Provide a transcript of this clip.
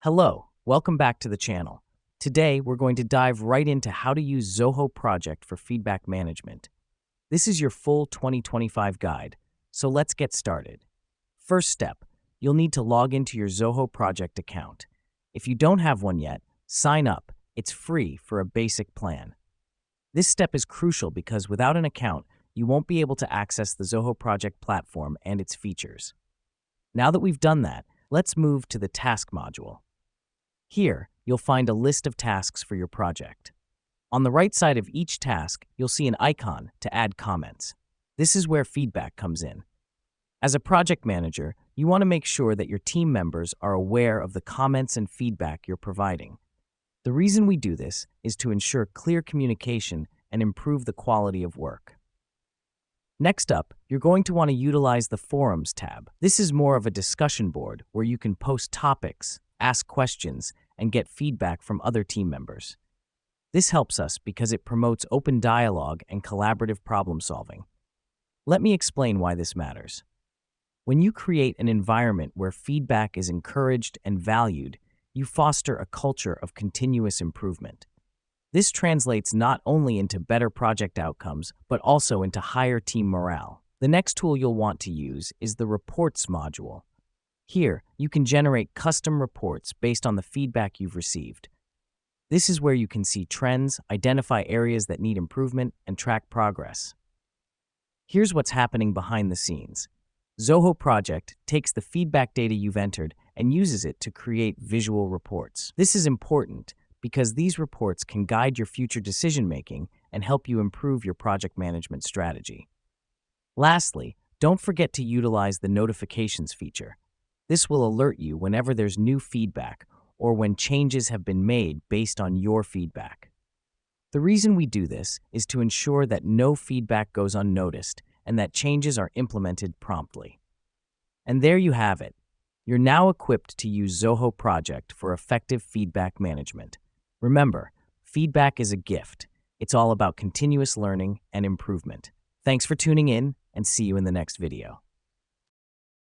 Hello, welcome back to the channel. Today, we're going to dive right into how to use Zoho Project for feedback management. This is your full 2025 guide, so let's get started. First step, you'll need to log into your Zoho Project account. If you don't have one yet, sign up. It's free for a basic plan. This step is crucial because without an account, you won't be able to access the Zoho Project platform and its features. Now that we've done that, let's move to the task module. Here, you'll find a list of tasks for your project. On the right side of each task, you'll see an icon to add comments. This is where feedback comes in. As a project manager, you want to make sure that your team members are aware of the comments and feedback you're providing. The reason we do this is to ensure clear communication and improve the quality of work. Next up, you're going to want to utilize the Forums tab. This is more of a discussion board where you can post topics, ask questions, and get feedback from other team members. This helps us because it promotes open dialogue and collaborative problem solving. Let me explain why this matters. When you create an environment where feedback is encouraged and valued, you foster a culture of continuous improvement. This translates not only into better project outcomes, but also into higher team morale. The next tool you'll want to use is the Reports module. Here, you can generate custom reports based on the feedback you've received. This is where you can see trends, identify areas that need improvement, and track progress. Here's what's happening behind the scenes. Zoho Project takes the feedback data you've entered and uses it to create visual reports. This is important because these reports can guide your future decision-making and help you improve your project management strategy. Lastly, don't forget to utilize the notifications feature. This will alert you whenever there's new feedback or when changes have been made based on your feedback. The reason we do this is to ensure that no feedback goes unnoticed and that changes are implemented promptly. And there you have it. You're now equipped to use Zoho Project for effective feedback management. Remember, feedback is a gift. It's all about continuous learning and improvement. Thanks for tuning in, and see you in the next video.